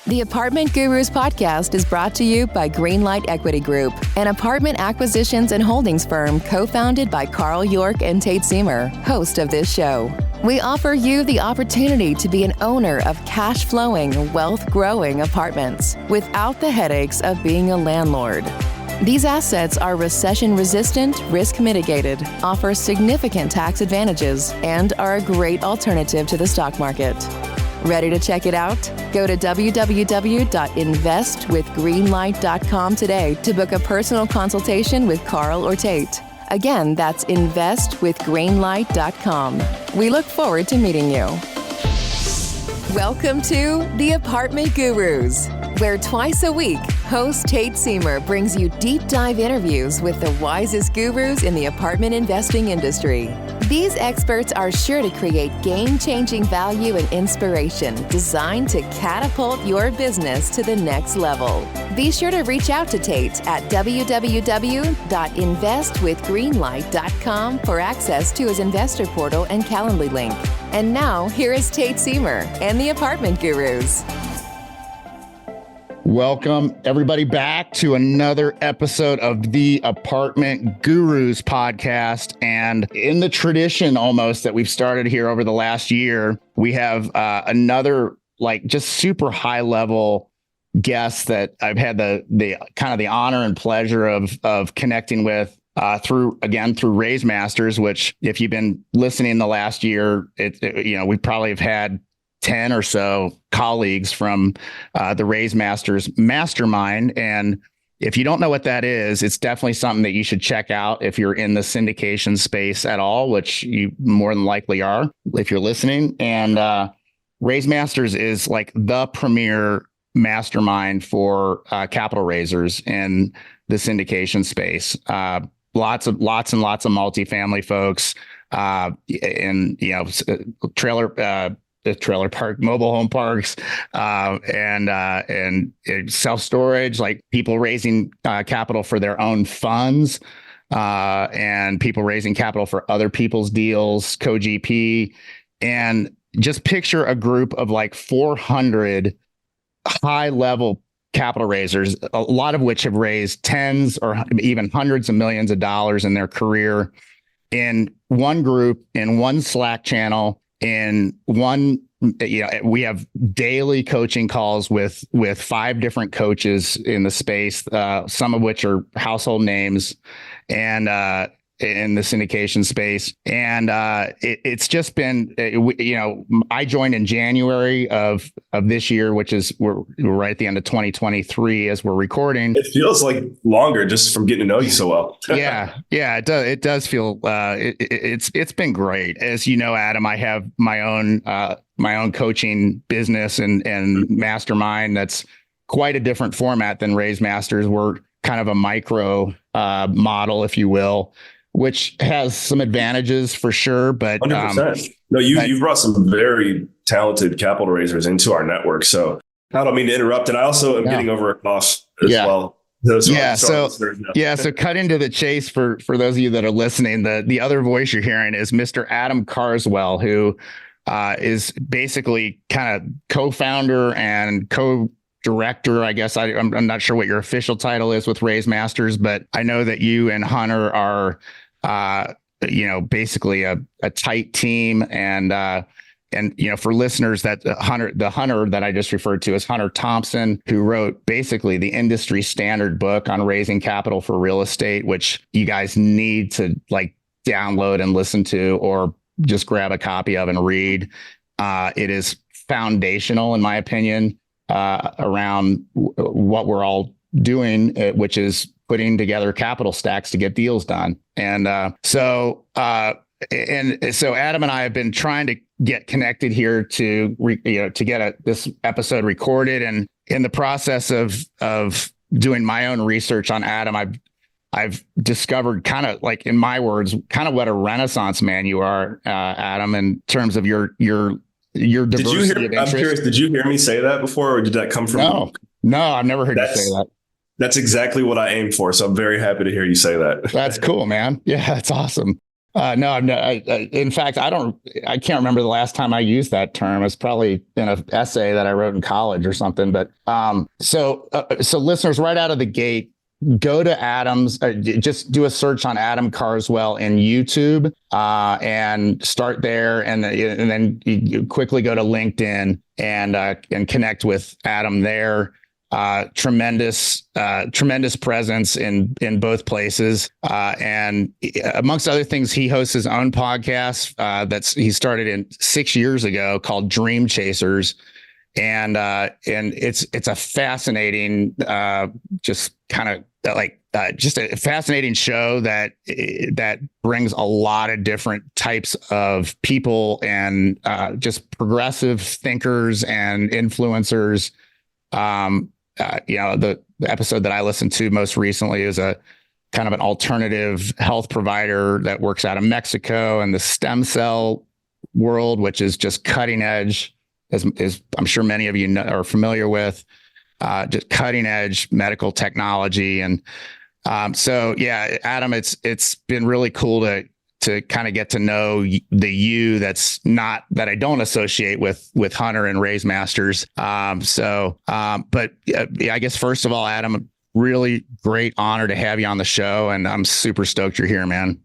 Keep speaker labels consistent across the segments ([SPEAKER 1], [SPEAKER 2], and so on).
[SPEAKER 1] The Apartment Gurus podcast is brought to you by Greenlight Equity Group, an apartment acquisitions and holdings firm co-founded by Carl York and Tate Siemer, host of this show. We offer you the opportunity to be an owner of cash-flowing, wealth-growing apartments without the headaches of being a landlord. These assets are recession-resistant, risk-mitigated, offer significant tax advantages, and are a great alternative to the stock market. Ready to check it out? Go to www.investwithgreenlight.com today to book a personal consultation with Carl or Tate. Again, that's investwithgreenlight.com. We look forward to meeting you. Welcome to The Apartment Gurus, where twice a week, host Tate Siemer brings you deep dive interviews with the wisest gurus in the apartment investing industry. These experts are sure to create game-changing value and inspiration designed to catapult your business to the next level. Be sure to reach out to Tate at www.investwithgreenlight.com for access to his investor portal and Calendly link. And now, here is Tate Siemer and the Apartment Gurus.
[SPEAKER 2] Welcome, everybody, back to another episode of the Apartment Gurus podcast. And in the tradition almost that we've started here over the last year, we have another just super high level guest that I've had the kind of the honor and pleasure of connecting with through Raise Masters, which if you've been listening the last year, we probably have had 10 or so colleagues from the Raise Masters mastermind. And if you don't know what that is, it's definitely something that you should check out if you're in the syndication space at all, which you more than likely are if you're listening. And Raise Masters is like the premier mastermind for capital raisers in the syndication space. Lots and lots of multifamily folks, and trailer park, mobile home parks, and self-storage, like people raising capital for their own funds, and people raising capital for other people's deals, co-GP, and just picture a group of like 400 high-level capital raisers, a lot of which have raised tens or even hundreds of millions of dollars in their career in one group, in one Slack channel, in one, we have daily coaching calls with 5 different coaches in the space, some of which are household names and in the syndication space. And it's just been, I joined in January of this year, which is we're right at the end of 2023 as we're recording.
[SPEAKER 3] It feels like longer just from getting to know you so well.
[SPEAKER 2] Yeah, it does feel it's been great. As you know, Adam, I have my own coaching business and mastermind that's quite a different format than Raise Masters. We're kind of a micro model, if you will, which has some advantages for sure, but
[SPEAKER 3] 100%. No, you've brought some very talented capital raisers into our network. So I don't mean to interrupt, and I also am getting over a cough as well. So cut into the chase for those of you that are listening. The other voice you're hearing is Mr. Adam Carswell, who is basically kind of co-founder and co-director, I guess. I'm not sure what your official title is with Raise Masters, but I know that you and Hunter are, basically a tight team. And for listeners, that the Hunter that I just referred to is Hunter Thompson, who wrote basically the industry standard book on raising capital for real estate, which you guys need to download and listen to, or just grab a copy of and read. It is foundational, in my opinion, around what we're all doing, which is putting together capital stacks to get deals done. And so Adam and I have been trying to get connected here to get this episode recorded. And in the process of doing my own research on Adam, I've discovered, kind of like, in my words, kind of what a Renaissance man you are, Adam, in terms of your diversity of interest. I'm curious, did you hear me say that before, or did that come from?
[SPEAKER 2] No, I've never heard you say that.
[SPEAKER 3] That's exactly what I aim for. So I'm very happy to hear you say that.
[SPEAKER 2] That's cool, man. Yeah, that's awesome.
[SPEAKER 3] No, I'm not. In fact, I can't remember the last time I used that term. It's probably in an essay that I wrote in college or something. But so listeners, right out of the gate, go to Adam's, just do a search on Adam Carswell in YouTube and start there. And then you quickly go to LinkedIn and connect with Adam there. Tremendous presence in both places. And amongst other things, he hosts his own podcast he started in 6 years ago called Dream Chasers. And it's a fascinating, just a fascinating show that brings a lot of different types of people and just progressive thinkers and influencers. The episode that I listened to most recently is a kind of an alternative health provider that works out of Mexico and the stem cell world, which is just cutting edge, as I'm sure many of you are familiar with, just cutting edge medical technology. And so, yeah, Adam, it's been really cool to kind of get to know the you that I don't associate with Hunter and Raise Masters. But I guess first of all, Adam, really great honor to have you on the show, and I'm super stoked you're here, man.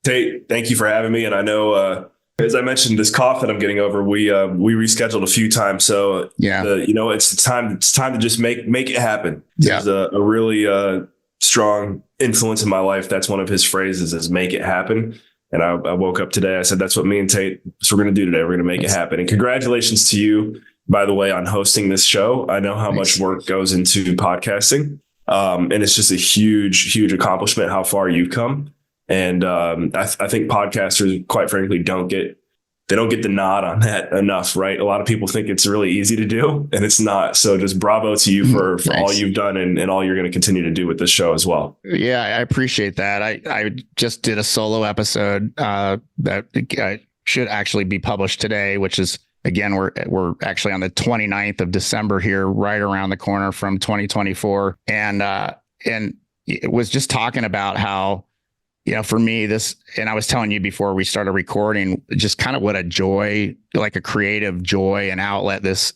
[SPEAKER 4] Tate, thank you for having me. And I know, as I mentioned, this cough that I'm getting over, we rescheduled a few times. So yeah, it's time to just make it happen.
[SPEAKER 3] Yeah.
[SPEAKER 4] There's a really strong influence in my life. That's one of his phrases, is make it happen. And I woke up today, I said, that's what me and Tate, so we're going to do today. We're going to make it happen. And congratulations to you, by the way, on hosting this show. I know how much work goes into podcasting. And it's just a huge, huge accomplishment how far you've come. And I think podcasters, quite frankly, don't get the nod on that enough, right? A lot of people think it's really easy to do, and it's not. So just bravo to you for all you've done and all you're going to continue to do with this show as well.
[SPEAKER 3] Yeah, I appreciate that. I just did a solo episode that should actually be published today, which is, again, we're actually on the 29th of December here, right around the corner from 2024. And it was just talking about how, for me, and I was telling you before we started recording, just kind of what a joy, like a creative joy and outlet this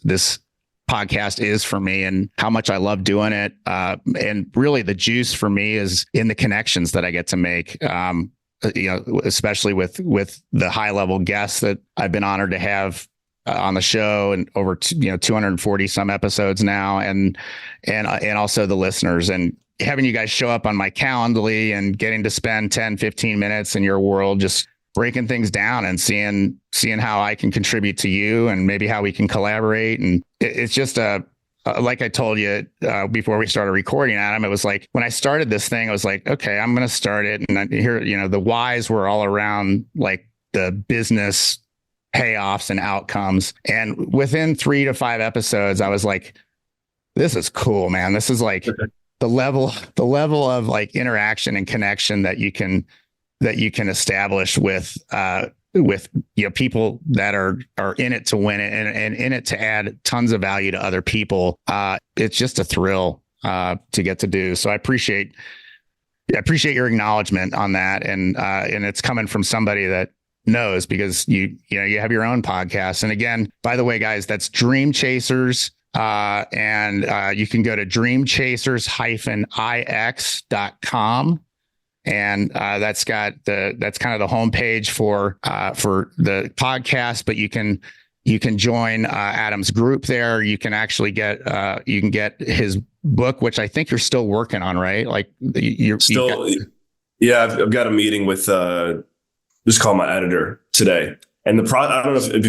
[SPEAKER 3] podcast is for me, and how much I love doing it. And really the juice for me is in the connections that I get to make, especially with the high level guests that I've been honored to have on the show, and over 240 some episodes now, and also the listeners, and having you guys show up on my Calendly and getting to spend 10, 15 minutes in your world, just breaking things down and seeing how I can contribute to you and maybe how we can collaborate. And it's just like I told you before we started recording, Adam, it was like, when I started this thing, I was like, okay, I'm going to start it. And here, the whys were all around like the business payoffs and outcomes. And within 3 to 5 episodes, I was like, this is cool, man. This is like the level of like interaction and connection that you can establish with people that are in it to win it and in it to add tons of value to other people. It's just a thrill to get to do. So I appreciate your acknowledgement on that, and it's coming from somebody that knows, because you have your own podcast. And again, by the way, guys, that's Dream Chasers. And you can go to dreamchasers-ix.com. And that's kind of the homepage for the podcast, but you can join Adam's group there. You can actually get his book, which I think you're still working on, right? Like
[SPEAKER 4] yeah, I've got a meeting with just call my editor today. And I don't know if have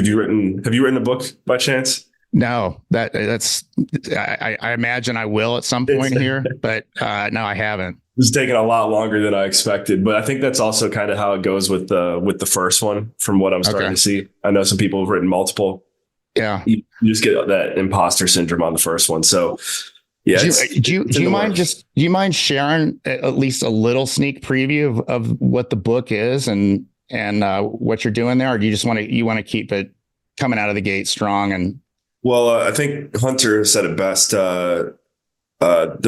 [SPEAKER 4] you written a book by chance?
[SPEAKER 3] No, that's I imagine I will at some point here, but no, I haven't.
[SPEAKER 4] It's taken a lot longer than I expected, but I think that's also kind of how it goes with the first one, from what I'm starting to see. I know some people have written multiple.
[SPEAKER 3] Yeah,
[SPEAKER 4] you just get that imposter syndrome on the first one. So yeah,
[SPEAKER 3] do you mind sharing at least a little sneak preview of what the book is and what you're doing there, or do you just want to keep it coming out of the gate strong? And
[SPEAKER 4] well, I think Hunter said it best. The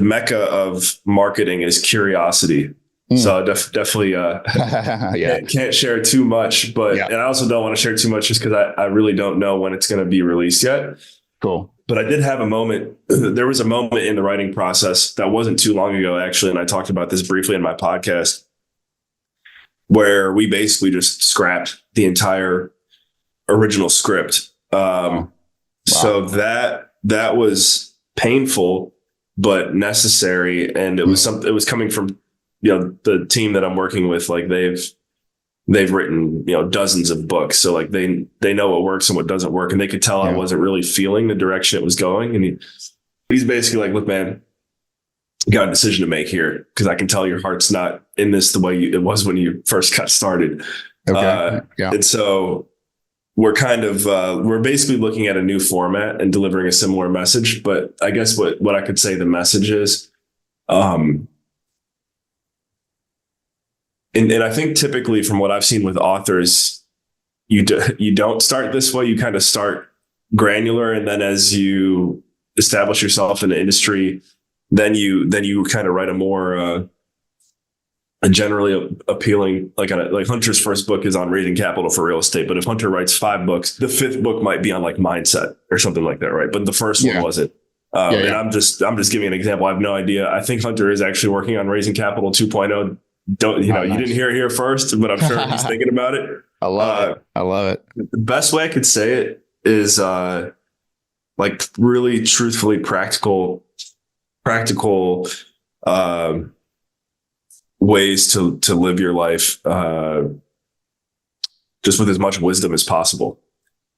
[SPEAKER 4] mecca of marketing is curiosity. So definitely can't share too much, but and I also don't want to share too much just because I really don't know when it's going to be released yet.
[SPEAKER 3] Cool.
[SPEAKER 4] But I did have a moment. There was a moment in the writing process that wasn't too long ago, actually, and I talked about this briefly in my podcast, where we basically just scrapped the entire original script. Wow. So that was painful, but necessary. And it was something, it was coming from, the team that I'm working with. Like they've written, dozens of books. So like they know what works and what doesn't work. And they could tell I wasn't really feeling the direction it was going. And he's basically like, look, man, you got a decision to make here, because I can tell your heart's not in this the way it was when you first got started. Okay. And so we're kind of, we're basically looking at a new format and delivering a similar message. But I guess what I could say the message is, and I think typically from what I've seen with authors, you don't start this way. You kind of start granular. And then as you establish yourself in the industry, then you kind of write a more a generally appealing, like Hunter's first book is on raising capital for real estate. But if Hunter writes 5 books, the 5th book might be on like mindset or something like that, right? But the first one wasn't. And I'm just giving an example. I have no idea. I think Hunter is actually working on raising capital 2.0. You didn't hear it here first, but I'm sure he's thinking about it.
[SPEAKER 3] I love it.
[SPEAKER 4] The best way I could say it is like really truthfully practical ways to live your life just with as much wisdom as possible.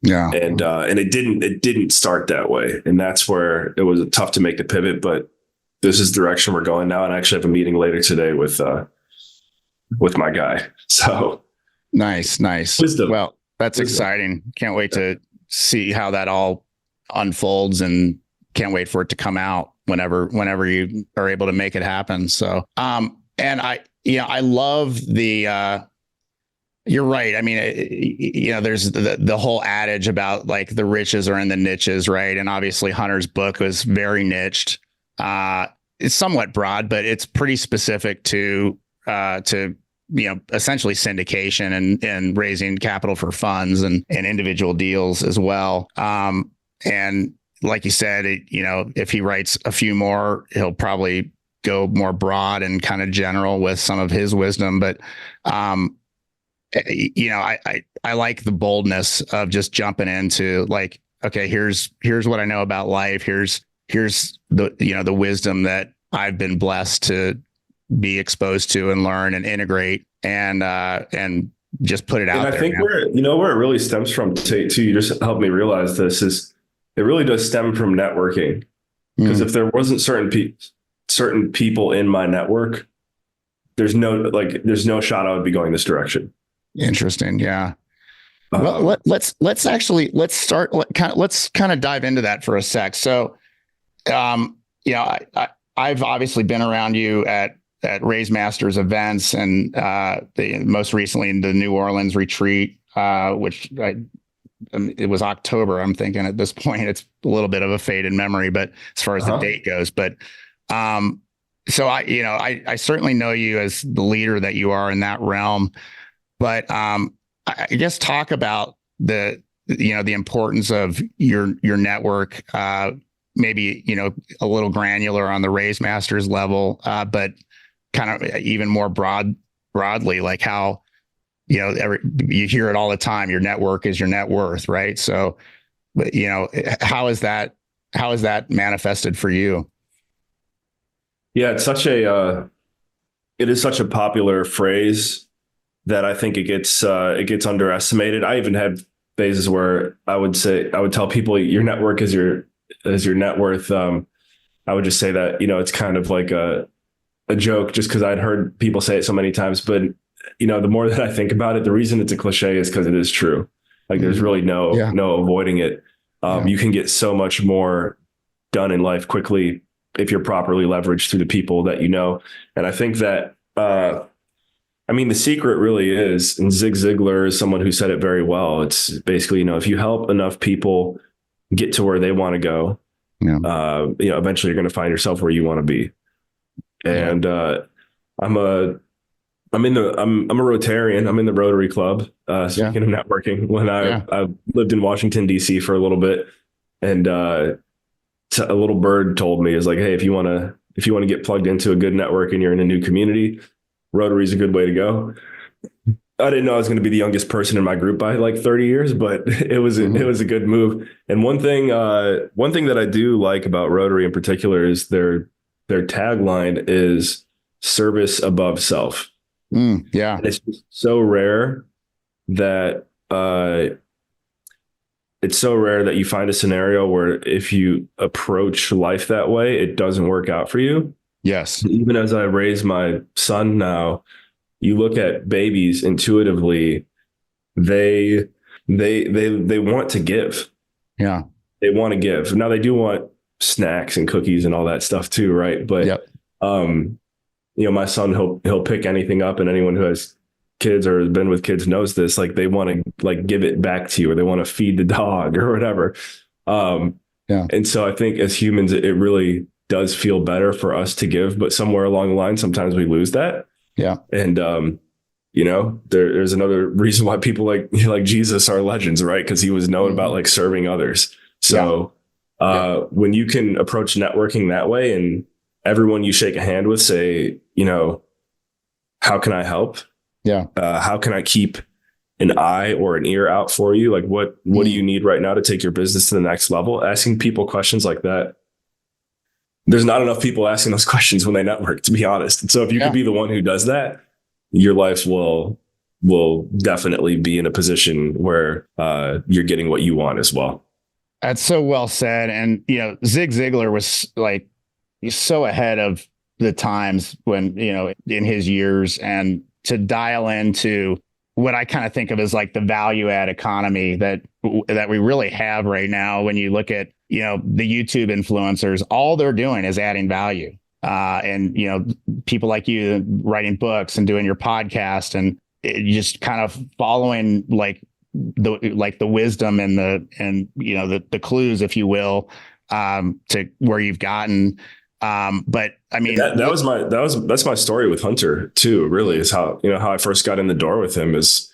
[SPEAKER 4] And it didn't start that way. And that's where it was tough to make the pivot, but this is the direction we're going now. And I actually have a meeting later today with my guy. So
[SPEAKER 3] nice.
[SPEAKER 4] Wisdom.
[SPEAKER 3] Well, that's exciting. Can't wait to see how that all unfolds, and can't wait for it to come out whenever you are able to make it happen. So, and I love the, you're right. I mean, there's the whole adage about like the riches are in the niches, right? And obviously Hunter's book was very niched. It's somewhat broad, but it's pretty specific to essentially syndication and raising capital for funds and individual deals as well. And like you said, if he writes a few more, he'll probably go more broad and kind of general with some of his wisdom. But, I like the boldness of just jumping into like, okay, here's what I know about life. Here's the wisdom that I've been blessed to be exposed to and learn and integrate and just put it out there.
[SPEAKER 4] And I think where it really stems from, Tate, too, you just helped me realize this, is it really does stem from networking. Because if there wasn't certain people in my network, there's no shot I would be going this direction.
[SPEAKER 3] Interesting. Yeah. Well, let's kind of dive into that for a sec. So, I've obviously been around you at Raise Masters events, and most recently in the New Orleans retreat, which it was October. I'm thinking at this point it's a little bit of a faded memory, but as far as the date goes, but so I certainly know you as the leader that you are in that realm. But I guess talk about the importance of your network, maybe, a little granular on the Raise Masters level, but kind of even more broadly, like how, you hear it all the time, your network is your net worth, right? So, but, how is that manifested for you?
[SPEAKER 4] Yeah, it is such a popular phrase that I think it gets underestimated. I even had phases where I would tell people your network is your net worth. I would just say that, it's kind of like a joke just because I'd heard people say it so many times. But, the more that I think about it, the reason it's a cliche is because it is true. Like there's really no avoiding it. You can get so much more done in life quickly if you're properly leveraged through the people that you know. And I think that, the secret really is, and Zig Ziglar is someone who said it very well. It's basically, if you help enough people get to where they want to go, eventually you're going to find yourself where you want to be. And I'm a I'm a Rotarian. I'm in the Rotary Club. Speaking of networking, when I lived in Washington, D.C. for a little bit, and a little bird told me, is like, hey, if you want to get plugged into a good network and you're in a new community, Rotary is a good way to go. I didn't know I was going to be the youngest person in my group by like 30 years, but it was a good move. And one thing that I do like about Rotary in particular is their tagline is service above self.
[SPEAKER 3] Yeah.
[SPEAKER 4] And it's just so rare that you find a scenario where if you approach life that way, it doesn't work out for you.
[SPEAKER 3] Yes.
[SPEAKER 4] Even as I raise my son now, you look at babies intuitively, they want to give.
[SPEAKER 3] Yeah.
[SPEAKER 4] They want to give. Now they do want snacks and cookies and all that stuff too, right? But my son, he'll pick anything up, and anyone who has kids or has been with kids knows this. Like, they want to like give it back to you, or they want to feed the dog or whatever. And so I think as humans, it really does feel better for us to give, but somewhere along the line, sometimes we lose that.
[SPEAKER 3] Yeah.
[SPEAKER 4] And there's another reason why people like Jesus are legends, right? Because he was known about like serving others. So when you can approach networking that way, and everyone you shake a hand with say, how can I help?
[SPEAKER 3] Yeah.
[SPEAKER 4] How can I keep an eye or an ear out for you? Like, what do you need right now to take your business to the next level? Asking people questions like that. There's not enough people asking those questions when they network, to be honest. And so if you could be the one who does that, your life will definitely be in a position where you're getting what you want as well.
[SPEAKER 3] That's so well said. And, Zig Ziglar was like, he's so ahead of the times when, in his years, and to dial into what I kind of think of as like the value add economy that we really have right now. When you look at, the YouTube influencers, all they're doing is adding value. And, people like you writing books and doing your podcast, and just kind of following the wisdom and the clues, if you will, to where you've gotten. But I mean, that's my story with Hunter too, really, is how I first got in the door with him was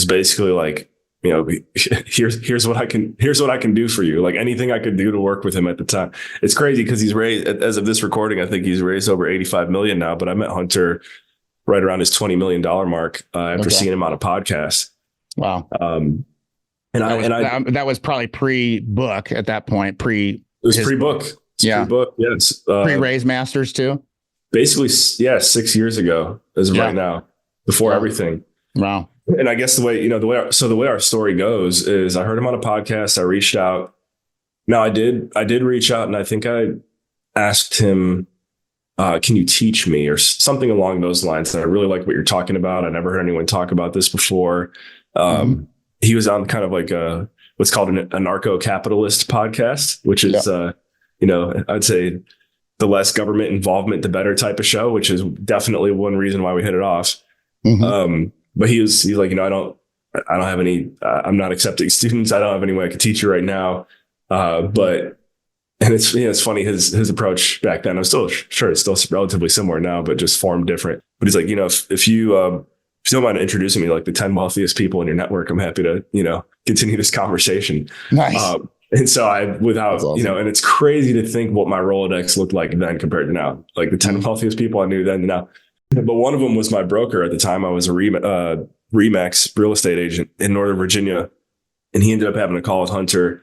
[SPEAKER 3] basically like, here's what I can do for you. Like, anything I could do to work with him at the time. It's crazy because he's raised, as of this recording, I think he's raised over 85 million now, but I met Hunter right around his $20 million mark after seeing him on a podcast. Wow. That was probably pre-book at that point. It
[SPEAKER 4] was pre-book. Pre-book. Yes.
[SPEAKER 3] Pre-Raise Masters too.
[SPEAKER 4] Basically, 6 years ago right now, before everything.
[SPEAKER 3] Wow.
[SPEAKER 4] And I guess the way our story goes is I heard him on a podcast. I reached out. Now I did reach out, and I think I asked him, can you teach me, or something along those lines? And I really like what you're talking about. I never heard anyone talk about this before. He was on kind of like what's called an anarcho-capitalist podcast, which is, I'd say the less government involvement, the better type of show, which is definitely one reason why we hit it off. But he's like, I don't have any, I'm not accepting students. I don't have any way I could teach you right now. And it's funny, his approach back then, I'm still sure it's still relatively similar now, but just formed different. But he's like, if you don't mind introducing me like the 10 wealthiest people in your network, I'm happy to, continue this conversation.
[SPEAKER 3] Nice.
[SPEAKER 4] And so awesome. And it's crazy to think what my Rolodex looked like then compared to now, like the 10 wealthiest people I knew then and now. But one of them was my broker at the time. I was a Remax real estate agent in Northern Virginia. And he ended up having a call with Hunter.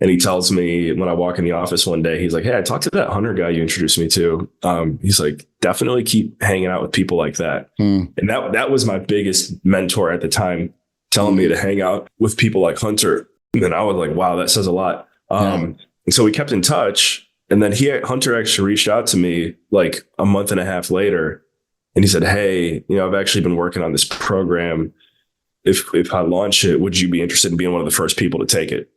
[SPEAKER 4] And he tells me when I walk in the office one day, he's like, hey, I talked to that Hunter guy you introduced me to. He's like, definitely keep hanging out with people like that. And that was my biggest mentor at the time, telling me to hang out with people like Hunter. And then I was like, wow, that says a lot. And so we kept in touch. And then Hunter actually reached out to me like a month and a half later. And he said, hey, I've actually been working on this program. If I launch it, would you be interested in being one of the first people to take it?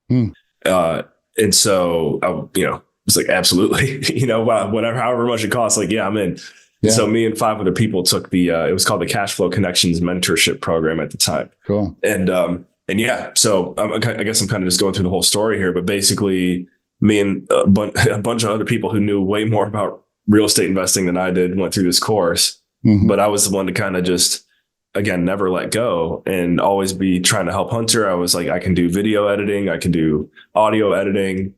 [SPEAKER 4] And so I, was like, absolutely, whatever, however much it costs, like, yeah, I'm in. Yeah. So me and 5 other people took it was called the Cash Flow Connections Mentorship Program at the time.
[SPEAKER 3] Cool.
[SPEAKER 4] And yeah, so I guess I'm kind of just going through the whole story here, but basically me and a bunch of other people who knew way more about real estate investing than I did went through this course. But I was the one to kind of just, again, never let go and always be trying to help Hunter. I was like, I can do video editing. I can do audio editing.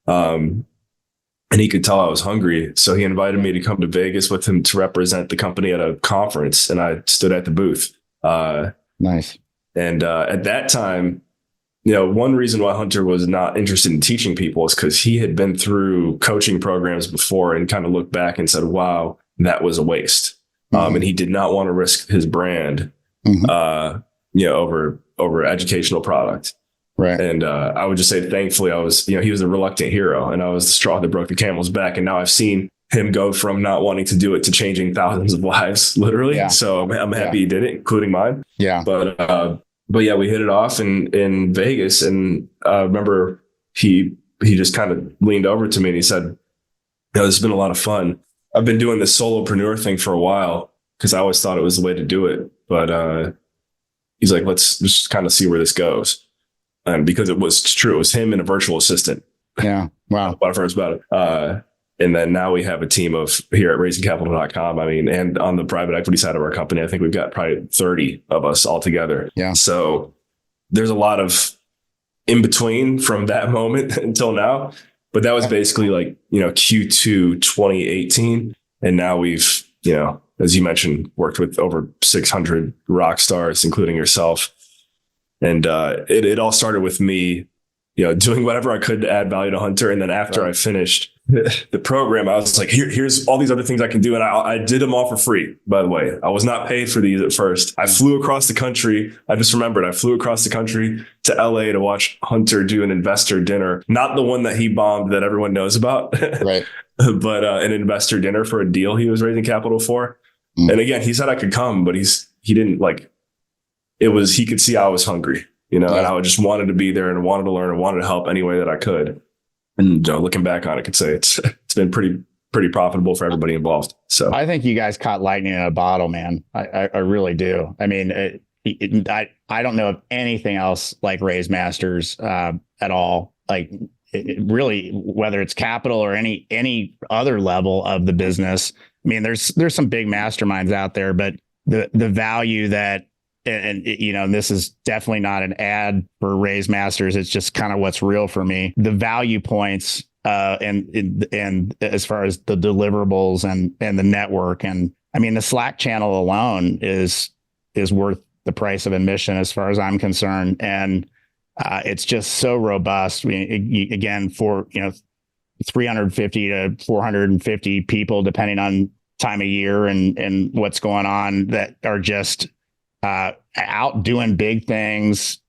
[SPEAKER 4] And he could tell I was hungry. So he invited me to come to Vegas with him to represent the company at a conference. And I stood at the booth.
[SPEAKER 3] Nice.
[SPEAKER 4] And at that time, one reason why Hunter was not interested in teaching people is because he had been through coaching programs before and kind of looked back and said, wow, that was a waste. And he did not want to risk his brand, over educational product.
[SPEAKER 3] Right.
[SPEAKER 4] And I would just say, thankfully, I was, he was a reluctant hero, and I was the straw that broke the camel's back. And now I've seen him go from not wanting to do it to changing thousands of lives, literally. Yeah. So I'm happy he did it, including mine.
[SPEAKER 3] Yeah.
[SPEAKER 4] But yeah, we hit it off in Vegas, and I remember he just kind of leaned over to me and he said, this has been a lot of fun. I've been doing this solopreneur thing for a while because I always thought it was the way to do it. But he's like, let's just kind of see where this goes. And because it was true, it was him and a virtual assistant.
[SPEAKER 3] Yeah. Wow.
[SPEAKER 4] When I first about it. And then now we have a team of here at raisingcapital.com. I mean, and on the private equity side of our company, I think we've got probably 30 of us all together.
[SPEAKER 3] Yeah.
[SPEAKER 4] So there's a lot of in between from that moment until now. But that was basically like, Q2 2018. And now we've, as you mentioned, worked with over 600 rock stars, including yourself. And it all started with me, doing whatever I could to add value to Hunter. And then after I finished the program, I was like, here's all these other things I can do. And I did them all for free, by the way. I was not paid for these at first. I flew across the country. I just remembered I flew across the country to LA to watch Hunter do an investor dinner, not the one that he bombed that everyone knows about,
[SPEAKER 3] right?
[SPEAKER 4] But an investor dinner for a deal he was raising capital for. And again, he said I could come, but he didn't like, he could see I was hungry, and I just wanted to be there and wanted to learn and wanted to help any way that I could. And looking back on it, I could say it's been pretty profitable for everybody involved. So
[SPEAKER 3] I think you guys caught lightning in a bottle, man. I really do. I mean, I don't know of anything else like Raise Masters at all. Like really, whether it's capital or any other level of the business. I mean, there's some big masterminds out there, but the value that and this is definitely not an ad for Raise Masters. It's just kind of what's real for me. The value points and as far as the deliverables and the network. And I mean, the Slack channel alone is worth the price of admission as far as I'm concerned. And it's just so robust. I mean, again, for 350 to 450 people, depending on time of year and what's going on, that are just out doing big things,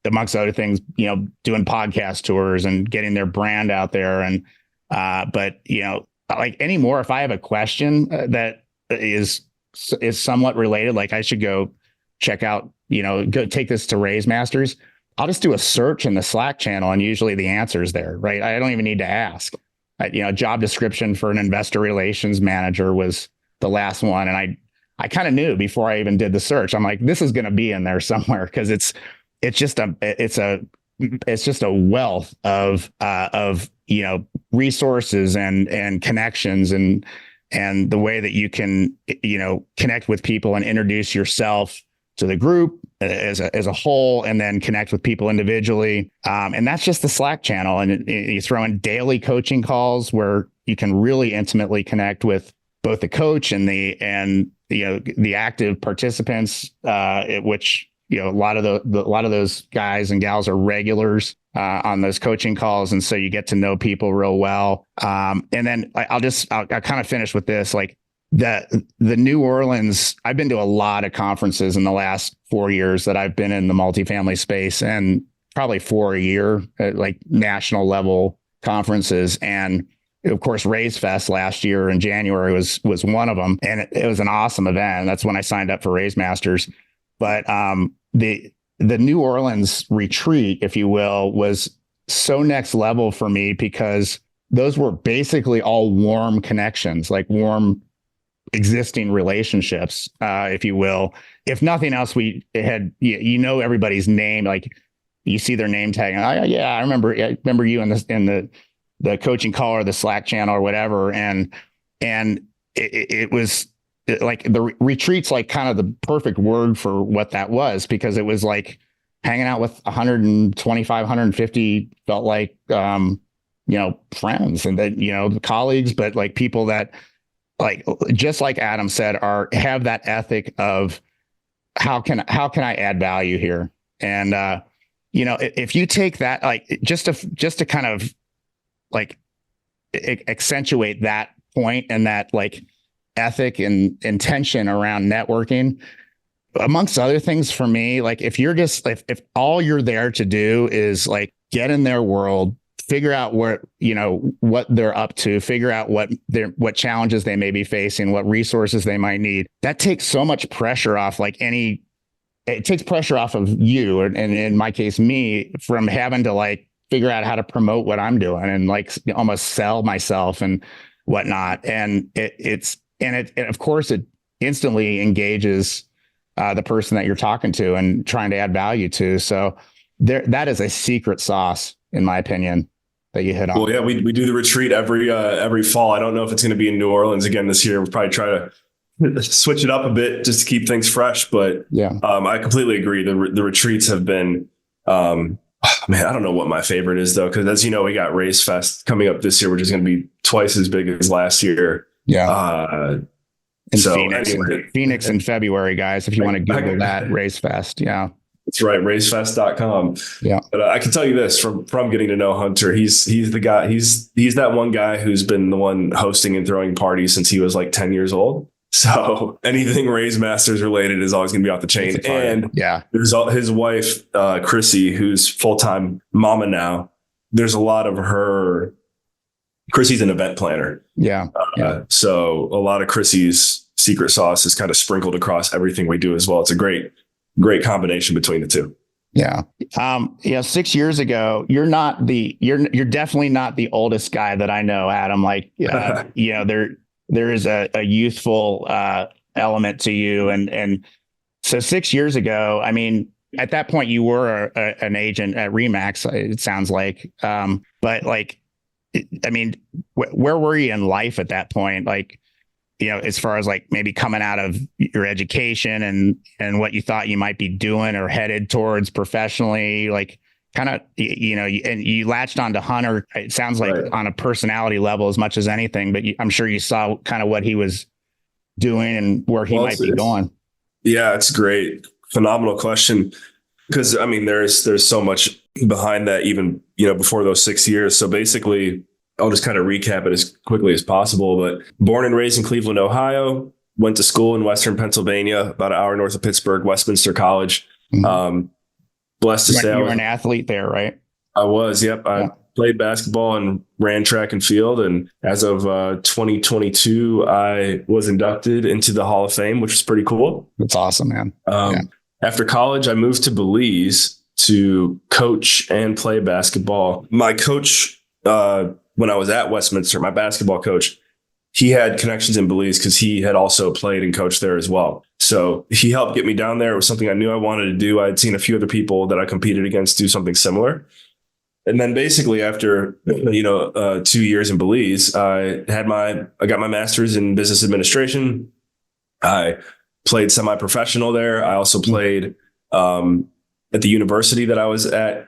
[SPEAKER 3] amongst other things, doing podcast tours and getting their brand out there. And, but like anymore, if I have a question that is somewhat related, like I should go check out, go take this to Raise Masters, I'll just do a search in the Slack channel and usually the answer is there, right? I don't even need to ask. Job description for an investor relations manager was the last one. And I kind of knew before I even did the search. I'm like, this is going to be in there somewhere because it's just a wealth of resources and connections and the way that you can connect with people and introduce yourself to the group as a whole, and then connect with people individually. And that's just the Slack channel. And you throw in daily coaching calls where you can really intimately connect with both the coach and the active participants, which a lot of those guys and gals are regulars on those coaching calls, and so you get to know people real well. And then I'll kind of finish with this, like the New Orleans. I've been to a lot of conferences in the last 4 years that I've been in the multifamily space, and probably 4 a year, like national level conferences. And of course, Raise Fest last year in January was one of them, and it was an awesome event. That's when I signed up for Raise Masters. But the New Orleans retreat, if you will, was so next level for me because those were basically all warm connections, like warm existing relationships, if you will. If nothing else, we had everybody's name, like you see their name tag. I remember you in the coaching call or the Slack channel or whatever. And it was like the retreat's like kind of the perfect word for what that was, because it was like hanging out with 125, 150 felt like, friends, and then, the colleagues, but like people that, like, just like Adam said, have that ethic of how can I add value here? And, if you take that, like, just to kind of like accentuate that point and that like ethic and intention around networking, amongst other things for me, like if all you're there to do is like get in their world, figure out what they're up to, figure out what challenges they may be facing, what resources they might need, that takes so much pressure off, it takes pressure off of you, and in my case, me, from having to like figure out how to promote what I'm doing and like almost sell myself and whatnot. And it of course it instantly engages the person that you're talking to and trying to add value to. So that is a secret sauce, in my opinion, that you hit on.
[SPEAKER 4] Well, yeah, we do the retreat every fall. I don't know if it's going to be in New Orleans again this year. We'll probably try to switch it up a bit just to keep things fresh. But
[SPEAKER 3] yeah,
[SPEAKER 4] I completely agree. The retreats have been, man, I don't know what my favorite is though, because as you know, we got Race Fest coming up this year, which is going to be twice as big as last year.
[SPEAKER 3] Yeah. In Phoenix in February, guys, if you want to Google that, Race Fest. Yeah.
[SPEAKER 4] That's right. Racefest.com.
[SPEAKER 3] Yeah.
[SPEAKER 4] But I can tell you this from getting to know Hunter, he's the guy, he's that one guy who's been the one hosting and throwing parties since he was like 10 years old. So anything Raise Masters related is always going to be off the chain. And
[SPEAKER 3] yeah,
[SPEAKER 4] there's his wife, Chrissy, who's full-time mama now. There's a lot of her. Chrissy's an event planner.
[SPEAKER 3] Yeah.
[SPEAKER 4] So a lot of Chrissy's secret sauce is kind of sprinkled across everything we do as well. It's a great combination between the two.
[SPEAKER 3] Yeah. 6 years ago, you're definitely not the oldest guy that I know, Adam. Like, there is a youthful element to you. And so 6 years ago, I mean, at that point you were an agent at Remax, it sounds like, but like, I mean, where were you in life at that point? Like, as far as like maybe coming out of your education and what you thought you might be doing or headed towards professionally, like kind of, and you latched onto Hunter, it sounds like right, on a personality level as much as anything, but I'm sure you saw kind of what he was doing and where he might be going. Yeah,
[SPEAKER 4] it's great. Phenomenal question. Because I mean, there's so much behind that, even, before those 6 years. So basically, I'll just kind of recap it as quickly as possible. But born and raised in Cleveland, Ohio, went to school in Western Pennsylvania, about an hour north of Pittsburgh, Westminster College. Mm-hmm. Blessed to say you were an athlete there, right? I was. Yep. I played basketball and ran track and field. And as of 2022, I was inducted into the Hall of Fame, which was pretty cool.
[SPEAKER 3] That's awesome, man.
[SPEAKER 4] After college, I moved to Belize to coach and play basketball. My coach, when I was at Westminster, my basketball coach, he had connections in Belize because he had also played and coached there as well. So he helped get me down there. It was something I knew I wanted to do. I'd seen a few other people that I competed against do something similar. And then basically after, 2 years in Belize, I got my master's in business administration. I played semi-professional there. I also played at the university that I was at,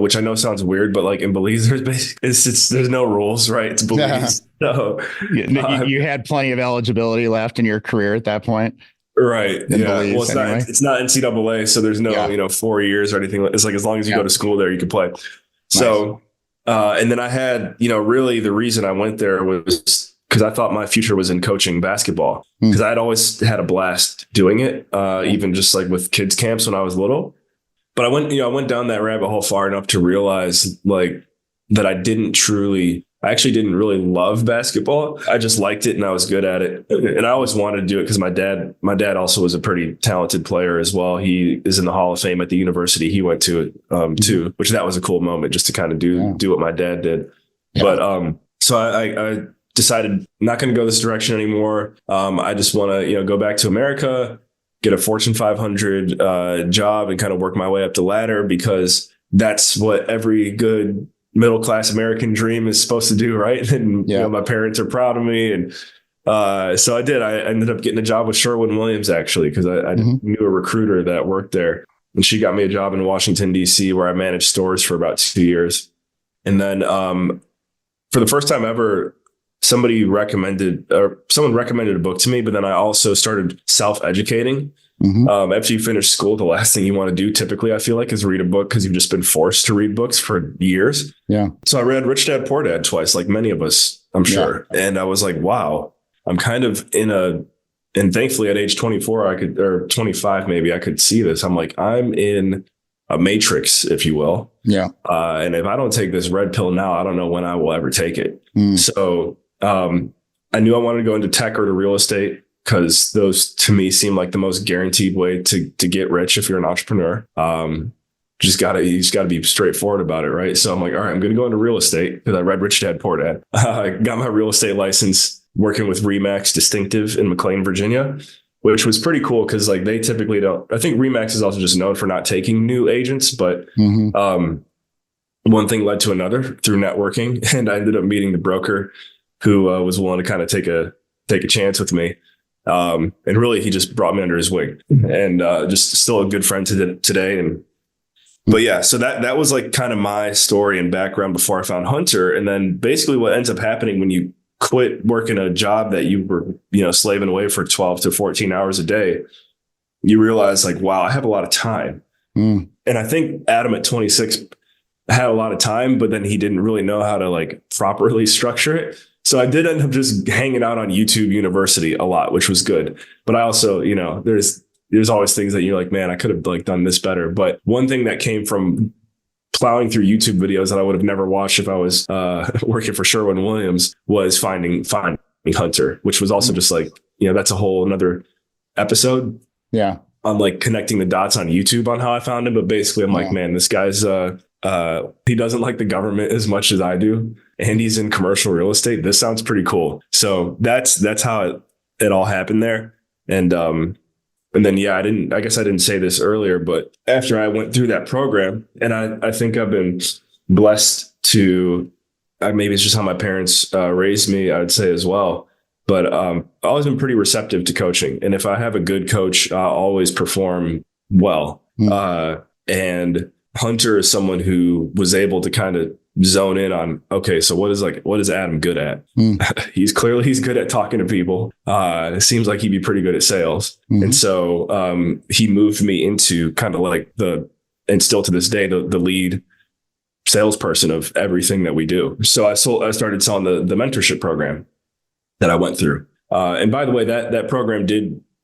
[SPEAKER 4] which I know sounds weird, but like in Belize, there's no rules, right? It's Belize. So
[SPEAKER 3] you had plenty of eligibility left in your career at that point.
[SPEAKER 4] Right. Yeah. Belize, well, it's not NCAA, so there's no, 4 years or anything. It's like, as long as you go to school there, you can play. Nice. So, and then I had, really the reason I went there was because I thought my future was in coaching basketball, because I'd always had a blast doing it, even just like with kids camps when I was little. But I went down that rabbit hole far enough to realize like that I actually didn't really love basketball. I just liked it and I was good at it. And I always wanted to do it because my dad also was a pretty talented player as well. He is in the Hall of Fame at the university he went to too, which that was a cool moment just to kind of do what my dad did. Yeah. But so I decided I'm not going to go this direction anymore. I just want to, go back to America, get a Fortune 500 job and kind of work my way up the ladder, because that's what every good middle-class American dream is supposed to do. Right. And, my parents are proud of me. And So I did. I ended up getting a job with Sherwin-Williams, actually, because I knew a recruiter that worked there. And she got me a job in Washington, D.C., where I managed stores for about 2 years. And then for the first time ever, someone recommended a book to me, but then I also started self-educating. After you finish school, the last thing you want to do typically, I feel like, is read a book because you've just been forced to read books for years.
[SPEAKER 3] Yeah.
[SPEAKER 4] So I read Rich Dad Poor Dad twice, like many of us, I'm sure. And I was like, wow, I'm kind of and thankfully at age 24, or 25, maybe I could see this. I'm like, I'm in a matrix, if you will.
[SPEAKER 3] Yeah.
[SPEAKER 4] And if I don't take this red pill now, I don't know when I will ever take it. So I knew I wanted to go into tech or to real estate, because those to me seem like the most guaranteed way to get rich if you're an entrepreneur. You just gotta be straightforward about it, right? So I'm like, all right, I'm gonna go into real estate because I read Rich Dad Poor Dad. I got my real estate license working with Remax Distinctive in McLean, Virginia, which was pretty cool because like they typically don't. I think Remax is also just known for not taking new agents, but one thing led to another through networking, and I ended up meeting the broker who was willing to kind of take a chance with me. And really, he just brought me under his wing, and just still a good friend today. But yeah, so that was like kind of my story and background before I found Hunter. And then basically what ends up happening when you quit working a job that you were, slaving away for 12 to 14 hours a day, you realize like, wow, I have a lot of time. And I think Adam at 26 had a lot of time, but then he didn't really know how to like properly structure it. So I did end up just hanging out on YouTube University a lot, which was good. But I also, there's always things that you're like, man, I could have like done this better. But one thing that came from plowing through YouTube videos that I would have never watched if I was working for Sherwin-Williams was finding Hunter, which was also just like, that's a whole another episode.
[SPEAKER 3] Yeah.
[SPEAKER 4] On like connecting the dots on YouTube on how I found him. But basically I'm like, man, this guy's he doesn't like the government as much as I do, and he's in commercial real estate. This sounds pretty cool. So that's how it all happened there. And then, I guess I didn't say this earlier, but after I went through that program, and I think I've been blessed to, maybe it's just how my parents raised me, I would say as well. But I've always been pretty receptive to coaching. And if I have a good coach, I'll always perform well. And Hunter is someone who was able to kind of zone in on, okay, so what is Adam good at? He's good at talking to people. It seems like he'd be pretty good at sales. And so he moved me into kind of like and still to this day, the lead salesperson of everything that we do. So I started selling the mentorship program that I went through. And by the way, that program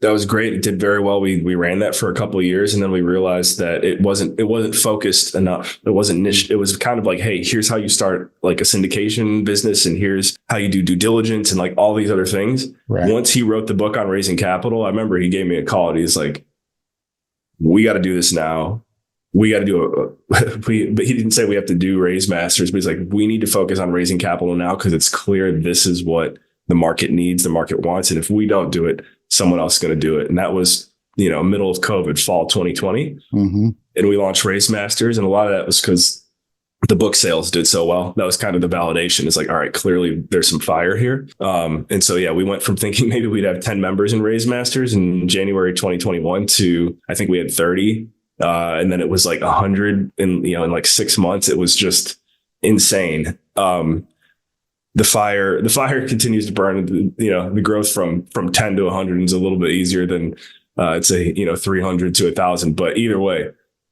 [SPEAKER 4] that was great. It did very well. We ran that for a couple of years, and then we realized that it wasn't focused enough. It wasn't niche. It was kind of like, hey, here's how you start like a syndication business, and here's how you do due diligence and like all these other things. Right. Once he wrote the book on raising capital, I remember he gave me a call and he's like, we got to do this now. We got to do but he didn't say we have to do Raise Masters, but he's like, we need to focus on raising capital now because it's clear this is what the market needs, the market wants. And if we don't do it, someone else is going to do it. And that was, middle of COVID, fall 2020. And we launched Raise Masters. And a lot of that was because the book sales did so well. That was kind of the validation. It's like, all right, clearly there's some fire here. And so, we went from thinking maybe we'd have 10 members in Raise Masters in January 2021 to, I think we had 30. And then it was like 100 in like 6 months. It was just insane. The fire continues to burn. The growth from 10 to 100 is a little bit easier than I'd say 300 to 1,000. But either way,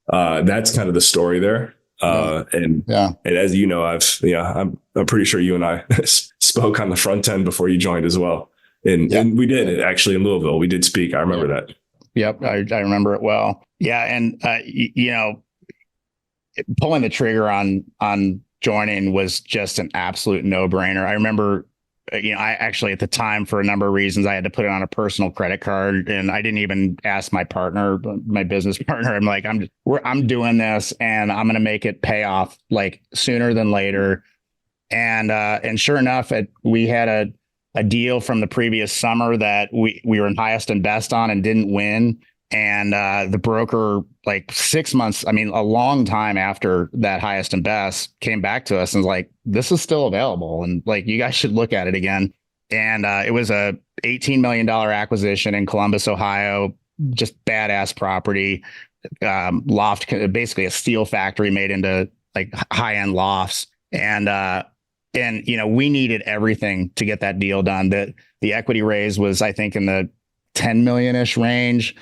[SPEAKER 4] that's kind of the story there. And as you know, I'm pretty sure you and I spoke on the front end before you joined as well. And we did actually in Louisville. We did speak. I remember that.
[SPEAKER 3] Yep, I remember it well. Yeah, and pulling the trigger on joining was just an absolute no-brainer. I remember, I actually at the time, for a number of reasons, I had to put it on a personal credit card, and I didn't even ask my partner, my business partner. I'm like, I'm doing this, and I'm going to make it pay off like sooner than later. And sure enough, we had a deal from the previous summer that we were in highest and best on and didn't win. And the broker, like 6 months, a long time after that highest and best, came back to us and was like, this is still available. And like, you guys should look at it again. And it was a $18 million acquisition in Columbus, Ohio, just badass property, loft, basically a steel factory made into like high-end lofts. And we needed everything to get that deal done. The equity raise was, I think, in the 10 million-ish range,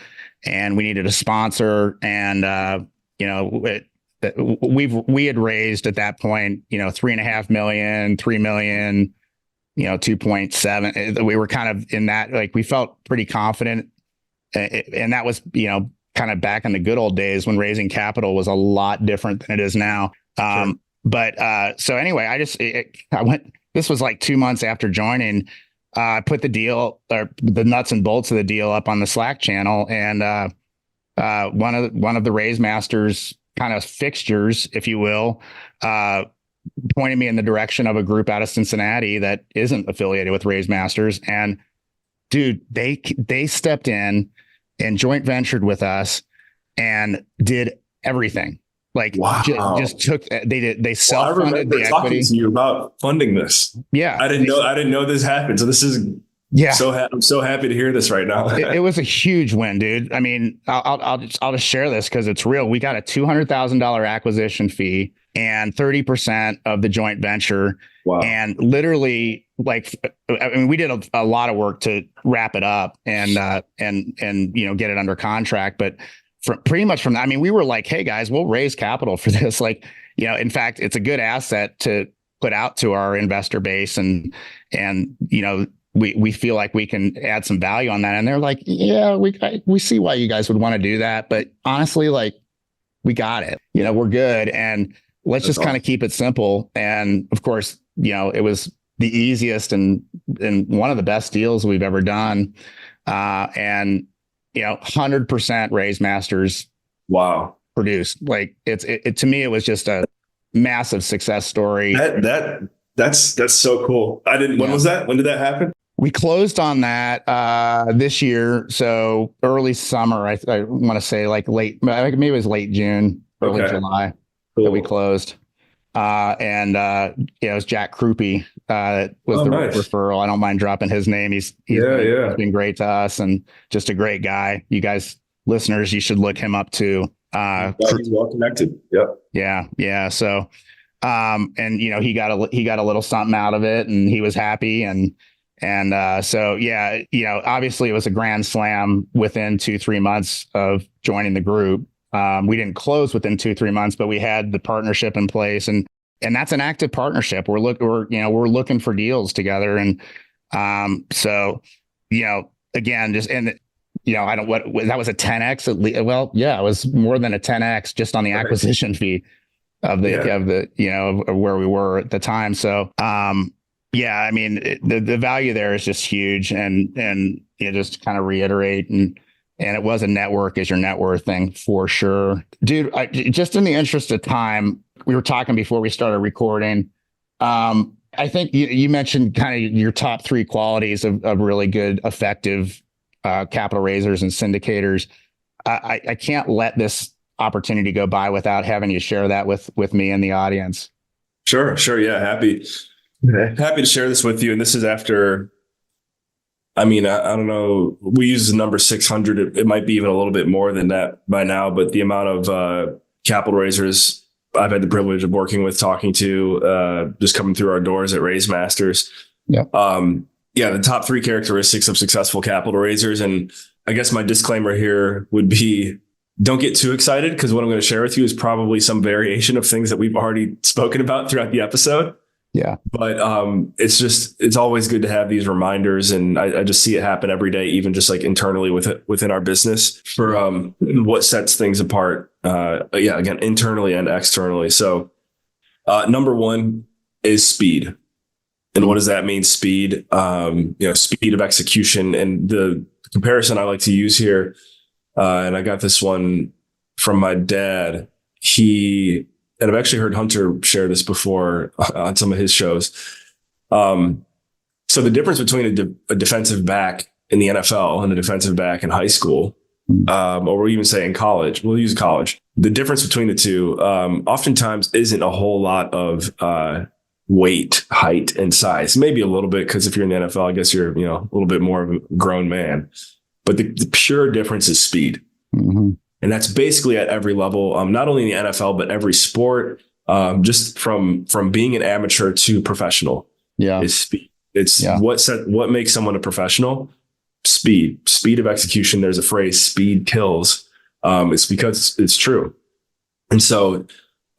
[SPEAKER 3] and we needed a sponsor. And we had raised at that point, $3.5 million, $3 million, 2.7. We were kind of in that, like, we felt pretty confident. And that was, kind of back in the good old days when raising capital was a lot different than it is now. Sure. So anyway, I went, this was like 2 months after joining. I put the deal, or the nuts and bolts of the deal, up on the Slack channel, and one of the Raise Masters kind of fixtures, if you will, pointed me in the direction of a group out of Cincinnati that isn't affiliated with Raise Masters. And dude, they stepped in and joint ventured with us and did everything. Like, wow. just took, they self-funded the equity.
[SPEAKER 4] Talking to you about funding this.
[SPEAKER 3] Yeah.
[SPEAKER 4] I didn't know this happened. So this is, I'm so happy to hear this right now.
[SPEAKER 3] It was a huge win, dude. I mean, I'll just share this because it's real. We got a $200,000 acquisition fee and 30% of the joint venture.
[SPEAKER 4] Wow.
[SPEAKER 3] And literally, like, I mean, we did a lot of work to wrap it up and get it under contract. But pretty much from that, I mean, we were like, hey guys, we'll raise capital for this. Like, in fact, it's a good asset to put out to our investor base, and we feel like we can add some value on that. And they're like, yeah, we see why you guys would want to do that. But honestly, like, we got it, we're good. And let's just kind of keep it simple. And of course, it was the easiest and one of the best deals we've ever done. 100% Raise Masters.
[SPEAKER 4] Wow.
[SPEAKER 3] Produced. Like, it to me, it was just a massive success story.
[SPEAKER 4] That's so cool. When was that? When did that happen?
[SPEAKER 3] We closed on that this year. So early summer, I want to say, like maybe it was late June, early July that we closed. It was Jack Krupe was the referral. I don't mind dropping his name. He's been great to us and just a great guy. You guys, listeners, you should look him up too.
[SPEAKER 4] He's well connected. Yep.
[SPEAKER 3] Yeah. So, he got a little something out of it, and he was happy. Obviously it was a grand slam within 2-3 months of joining the group. We didn't close within 2-3 months, but we had the partnership in place, and that's an active partnership. We're looking for deals together. And, again, that was a 10X at least. Well, yeah, it was more than a 10X just on the acquisition fee of where we were at the time. So, I mean, the value there is just huge, and just kind of reiterate, and it was a network is your net worth thing for sure, dude. Just in the interest of time, we were talking before we started recording. I think you mentioned kind of your top 3 qualities of really good, effective capital raisers and syndicators. I can't let this opportunity go by without having you share that with me and the audience.
[SPEAKER 4] Sure. Yeah. Happy to share this with you. And this is after, I mean, I don't know, we use the number 600. It might be even a little bit more than that by now, but the amount of capital raisers I've had the privilege of working with, talking to, just coming through our doors at Raise Masters.
[SPEAKER 3] Yeah.
[SPEAKER 4] The top 3 characteristics of successful capital raisers. And I guess my disclaimer here would be, don't get too excited, because what I'm going to share with you is probably some variation of things that we've already spoken about throughout the episode.
[SPEAKER 3] Yeah.
[SPEAKER 4] But it's always good to have these reminders. And I just see it happen every day, even just like internally within our business, for what sets things apart. Again, internally and externally. So number 1 is speed. And what does that mean? Speed, speed of execution. And the comparison I like to use here, and I got this one from my dad. And I've actually heard Hunter share this before on some of his shows. So the difference between a defensive back in the NFL and a defensive back in high school, or we'll even say in college, we'll use college. The difference between the two oftentimes isn't a whole lot of weight, height, and size. Maybe a little bit, because if you're in the NFL, I guess you're, a little bit more of a grown man. But the pure difference is speed.
[SPEAKER 3] Mm-hmm.
[SPEAKER 4] And that's basically at every level, not only in the NFL, but every sport, just from being an amateur to professional.
[SPEAKER 3] Yeah.
[SPEAKER 4] Is speed. It's what makes someone a professional. Speed of execution. There's a phrase, speed kills. It's because it's true. And so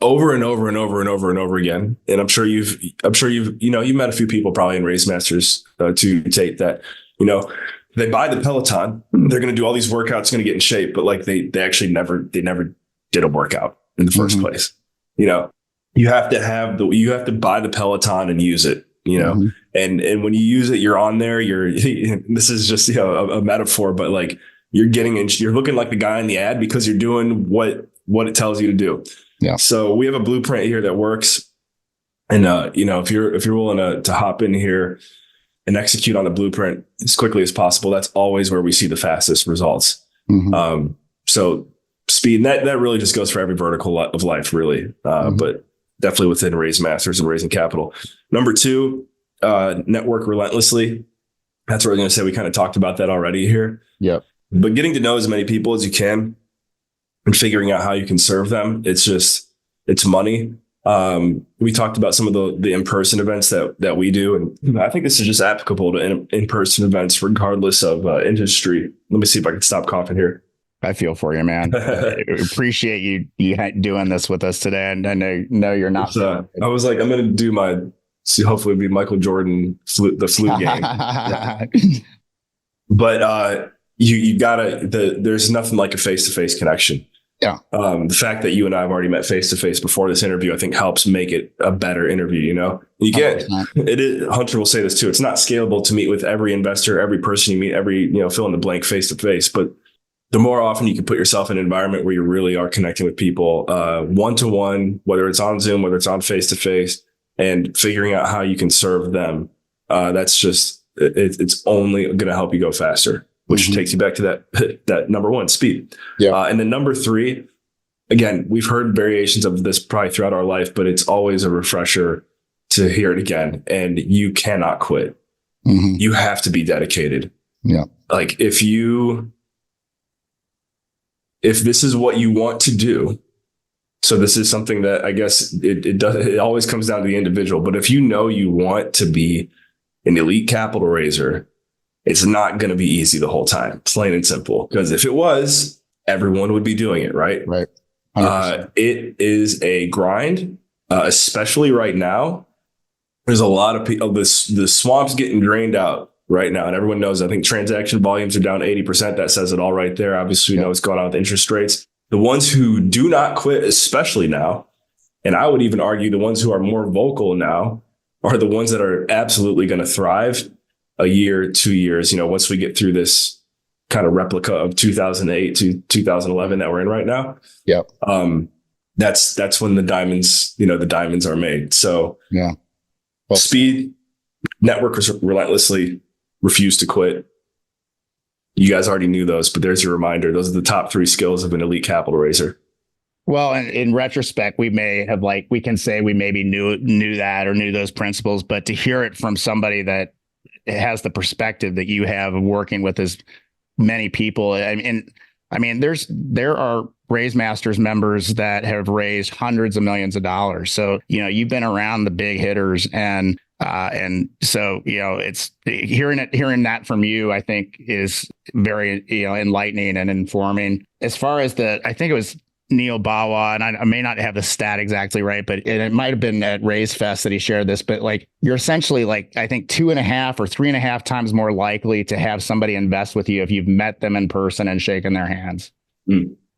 [SPEAKER 4] over and over and over and over and over again, and I'm sure you've you met a few people probably in Race Masters to Tate that, they buy the Peloton, they're going to do all these workouts, going to get in shape, but like they actually never did a workout in the first place. You have to buy the Peloton and use it, and when you use it, you're on there, this is just, a metaphor, but like you're looking like the guy in the ad because you're doing what it tells you to do.
[SPEAKER 3] Yeah.
[SPEAKER 4] So we have a blueprint here that works. And, if you're willing to hop in here and execute on the blueprint as quickly as possible, that's always where we see the fastest results.
[SPEAKER 3] Mm-hmm.
[SPEAKER 4] So speed, that really just goes for every vertical of life, really. But definitely within Raise Masters and raising capital. Number 2, network relentlessly. That's what we're going to say. We kind of talked about that already here.
[SPEAKER 3] Yep.
[SPEAKER 4] But getting to know as many people as you can and figuring out how you can serve them, it's money. We talked about some of the in-person events that we do. And I think this is just applicable to in-person events, regardless of industry. Let me see if I can stop coughing here.
[SPEAKER 3] I feel for you, man. I appreciate you doing this with us today. And I know you're not.
[SPEAKER 4] I was like, I'm going to do hopefully it'll be Michael Jordan, the flu game. Yeah. But you gotta, there's nothing like a face-to-face connection.
[SPEAKER 3] Yeah.
[SPEAKER 4] The fact that you and I have already met face-to-face before this interview, I think helps make it a better interview. You get, Hunter will say this too. It's not scalable to meet with every investor, every person you meet, every, fill in the blank face-to-face, but the more often you can put yourself in an environment where you really are connecting with people, one-to-one, whether it's on Zoom, whether it's on face-to-face, and figuring out how you can serve them. That's just, it's only going to help you go faster, which takes you back to that number 1, speed.
[SPEAKER 3] Yeah.
[SPEAKER 4] And then number 3, again, we've heard variations of this probably throughout our life, but it's always a refresher to hear it again. And you cannot quit.
[SPEAKER 3] Mm-hmm.
[SPEAKER 4] You have to be dedicated.
[SPEAKER 3] Yeah.
[SPEAKER 4] Like if this is what you want to do, so this is something that I guess it always comes down to the individual. But if you want to be an elite capital raiser, it's not going to be easy the whole time, plain and simple. Because if it was, everyone would be doing it, right?
[SPEAKER 3] Right.
[SPEAKER 4] It is a grind, especially right now. There's a lot of people. The swamp's getting drained out right now, and everyone knows. I think transaction volumes are down 80%. That says it all right there. Obviously, we know what's going on with interest rates. The ones who do not quit, especially now, and I would even argue the ones who are more vocal now, are the ones that are absolutely going to thrive a year, 2 years, once we get through this kind of replica of 2008 to 2011 that we're in right now.
[SPEAKER 3] Yep.
[SPEAKER 4] That's when the diamonds are made. So
[SPEAKER 3] yeah.
[SPEAKER 4] Well, speed, network relentlessly, refuse to quit. You guys already knew those, but there's your reminder. Those are the top 3 skills of an elite capital raiser.
[SPEAKER 3] Well, and in retrospect, we may have we can say we maybe knew that or knew those principles, but to hear it from somebody that has the perspective that you have of working with as many people. I mean, there are Raise Masters members that have raised hundreds of millions of dollars. So, you've been around the big hitters, and so, it's hearing that from you, I think is very, enlightening and informing. As far as I think it was Neil Bawa, and I may not have the stat exactly right, but it might have been at Raise Fest that he shared this, but you're essentially I think 2.5 or 3.5 times more likely to have somebody invest with you if you've met them in person and shaken their hands.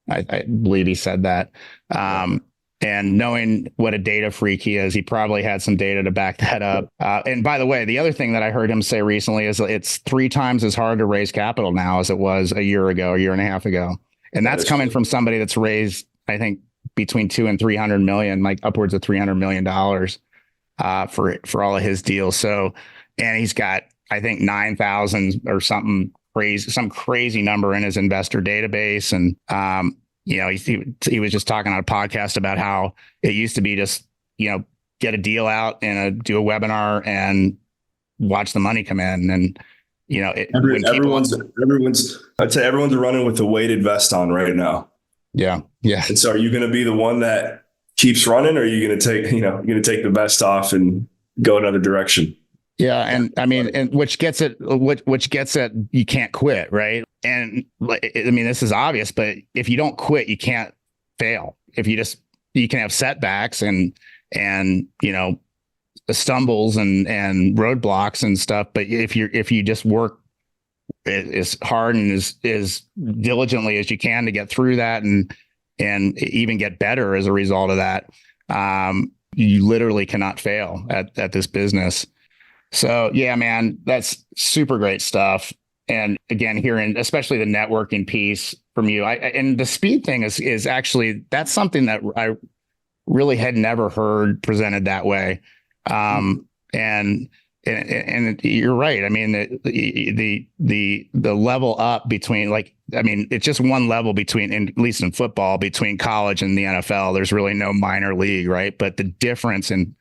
[SPEAKER 3] I believe he said that. And knowing what a data freak he is, he probably had some data to back that up. And by the way, the other thing that I heard him say recently is it's 3 times as hard to raise capital now as it was a year and a half ago. And that's coming from somebody that's raised, I think, between 200 and 300 million, upwards of $300 million for all of his deals. So, and he's got, I think, 9,000 or something crazy, some crazy number in his investor database. And, he was just talking on a podcast about how it used to be just, get a deal out and do a webinar and watch the money come in. And, you know,
[SPEAKER 4] everyone's I'd say everyone's running with the weighted vest on right now.
[SPEAKER 3] Yeah. Yeah.
[SPEAKER 4] And so are you going to be the one that keeps running, or are you going to take the vest off and go another direction?
[SPEAKER 3] Yeah. And I mean, and which gets at you can't quit. Right. And I mean, this is obvious, but if you don't quit, you can't fail. You can have setbacks and, you know, stumbles and roadblocks and stuff. But if you just work as hard and as diligently as you can to get through that and even get better as a result of that, you literally cannot fail at this business. So yeah, man, that's super great stuff. And again, hearing especially the networking piece from you, and the speed thing is actually, that's something that I really had never heard presented that way. And you're right. I mean, the level up between, like, I mean, it's just one level between, at least in football, between college and the NFL. There's really no minor league, right? But the difference in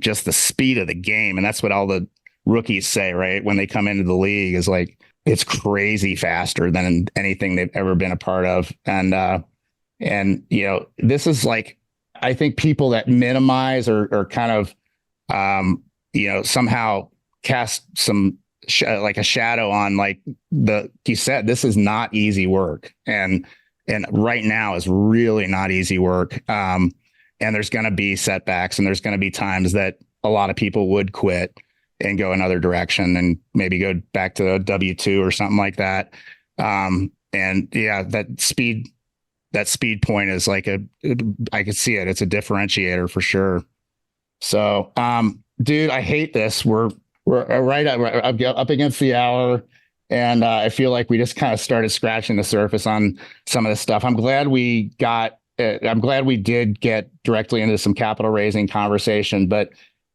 [SPEAKER 3] just the speed of the game, and that's what all the rookies say, right, when they come into the league, is like, it's crazy faster than anything they've ever been a part of. And you know, this is like, I think people that minimize or kind of, you know, somehow cast some like a shadow on, like, you said, this is not easy work. And right now is really not easy work. And there's going to be setbacks, and there's going to be times that a lot of people would quit and go another direction and maybe go back to a W-2 or something like that. And yeah, that speed point is like I could see it. It's a differentiator for sure. So, dude, I hate this. We're right up against the hour, and I feel like we just kind of started scratching the surface on some of this stuff. I'm glad we did get directly into some capital raising conversation, but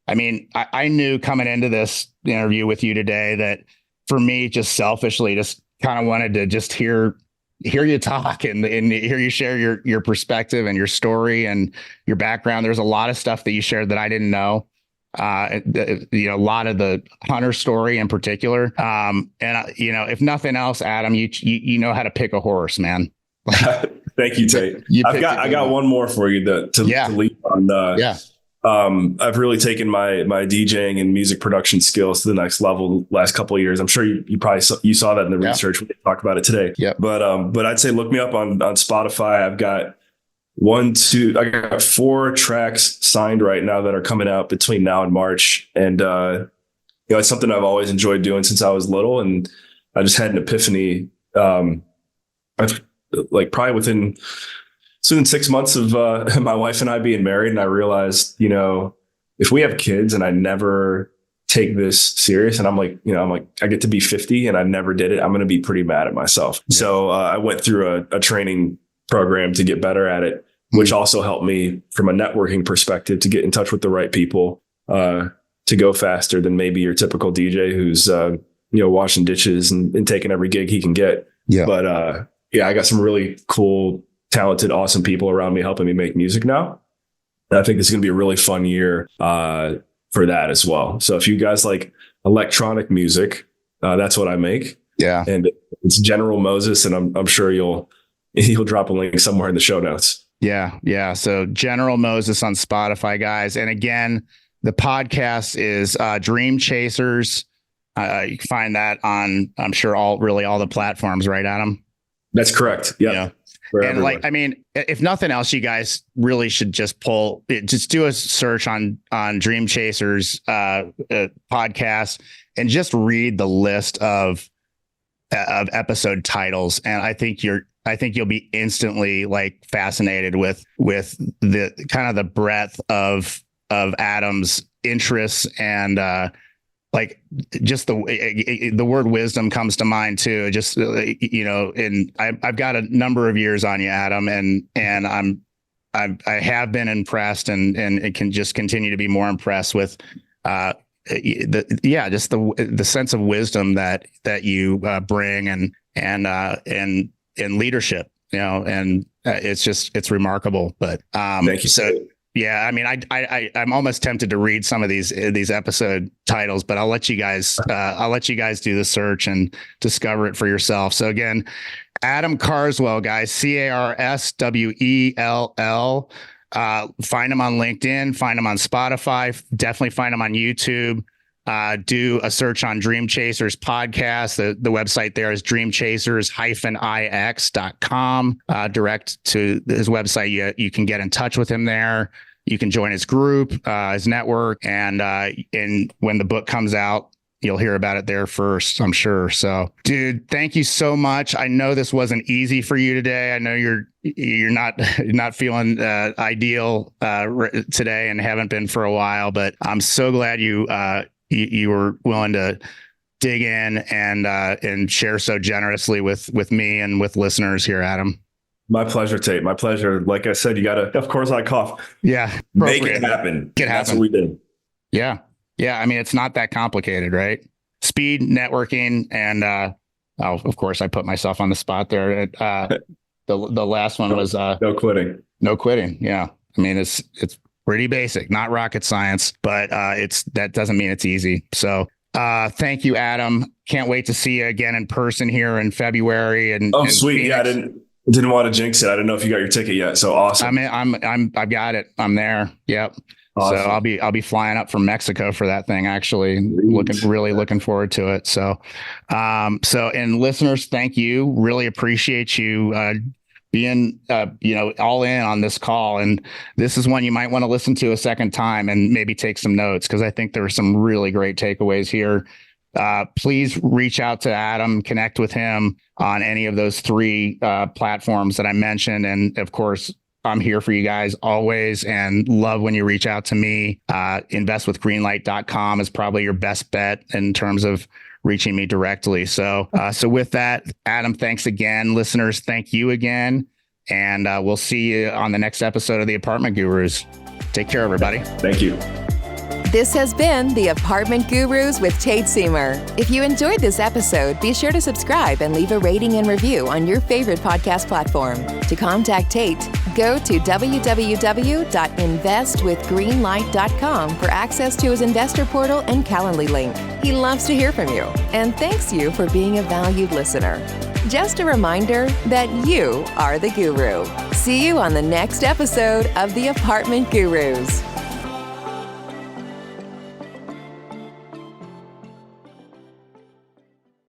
[SPEAKER 3] I mean, I knew coming into this interview with you today that, for me, just selfishly, just kind of wanted to just hear you talk and hear you share your perspective and your story and your background. There's a lot of stuff that you shared that I didn't know. You know, a lot of the Hunter story in particular. And you know, if nothing else, Adam, you know how to pick a horse, man.
[SPEAKER 4] Thank you, Tate. I got one more for you to leave on. I've really taken my DJing and music production skills to the next level the last couple of years. I'm sure you probably saw that in the research. We talked about it today. Yeah. But I'd say look me up on Spotify. I've got I got 4 tracks signed right now that are coming out between now and March. And, you know, it's something I've always enjoyed doing since I was little. And I just had an epiphany, like probably within 6 months of my wife and I being married. And I realized, you know, if we have kids and I never take this serious, and I'm like, I get to be 50 and I never did it, I'm going to be pretty mad at myself. Yeah. So I went through a training program to get better at it, which also helped me from a networking perspective to get in touch with the right people, to go faster than maybe your typical DJ who's, you know, washing dishes and taking every gig he can get. Yeah. But yeah, I got some really cool, talented, awesome people around me helping me make music now. And I think this is going to be a really fun year for that as well. So if you guys like electronic music, that's what I make. Yeah. And it's General Moses, and I'm sure you'll drop a link somewhere in the show notes.
[SPEAKER 3] Yeah. Yeah. So General Moses on Spotify, guys. And again, the podcast is Dream Chasers. You can find that on, I'm sure, all the platforms, right, Adam?
[SPEAKER 4] That's correct. Yep. Yeah.
[SPEAKER 3] And everyone. Like, I mean, if nothing else, you guys really should just do a search on Dream Chasers podcast and just read the list of episode titles. And I think you'll be instantly like fascinated with the kind of the breadth of Adam's interests, and like just the word wisdom comes to mind too. Just, you know, and I've got a number of years on you, Adam, and I have been impressed and it can just continue to be more impressed with the sense of wisdom that you bring and leadership, you know, and it's remarkable. But
[SPEAKER 4] thank you.
[SPEAKER 3] So Yeah, I mean, I'm almost tempted to read some of these episode titles, but I'll let you guys do the search and discover it for yourself. So again, Adam Carswell, guys, Carswell. Find him on LinkedIn, find him on Spotify, definitely find him on YouTube. Do a search on Dream Chasers podcast. The website there is dreamchasers-ix.com. Direct to his website. You can get in touch with him there. You can join his group, his network, and when the book comes out, you'll hear about it there first, I'm sure. So, dude, thank you so much. I know this wasn't easy for you today. I know you're not feeling ideal today and haven't been for a while, but I'm so glad you were willing to dig in and share so generously with me and with listeners here, Adam.
[SPEAKER 4] My pleasure, Tate. My pleasure. Like I said, you got to, of course, I cough.
[SPEAKER 3] Yeah.
[SPEAKER 4] Make it happen. That's what we did.
[SPEAKER 3] Yeah. Yeah. I mean, it's not that complicated, right? Speed, networking, and of course, I put myself on the spot there. The last one was
[SPEAKER 4] no quitting.
[SPEAKER 3] No quitting. Yeah. I mean, it's pretty basic, not rocket science, but that doesn't mean it's easy. So thank you, Adam. Can't wait to see you again in person here in February. And
[SPEAKER 4] sweet.
[SPEAKER 3] Phoenix.
[SPEAKER 4] Yeah, I didn't want to jinx it. I didn't know if you got your ticket yet. So awesome.
[SPEAKER 3] I've got it. I'm there. Yep. Awesome. So I'll be flying up from Mexico for that thing. Actually, really looking forward to it. So, and listeners, thank you. Really appreciate you being all in on this call. And this is one you might want to listen to a second time and maybe take some notes, because I think there are some really great takeaways here. Please reach out to Adam, connect with him on any of those three platforms that I mentioned. And of course, I'm here for you guys always, and love when you reach out to me. Investwithgreenlight.com is probably your best bet in terms of reaching me directly. So with that, Adam, thanks again. Listeners, thank you again. And we'll see you on the next episode of the Apartment Gurus. Take care, everybody.
[SPEAKER 4] Thank you.
[SPEAKER 1] This has been the Apartment Gurus with Tate Siemer. If you enjoyed this episode, be sure to subscribe and leave a rating and review on your favorite podcast platform. To contact Tate, go to www.investwithgreenlight.com for access to his investor portal and Calendly link. He loves to hear from you and thanks you for being a valued listener. Just a reminder that you are the guru. See you on the next episode of the Apartment Gurus.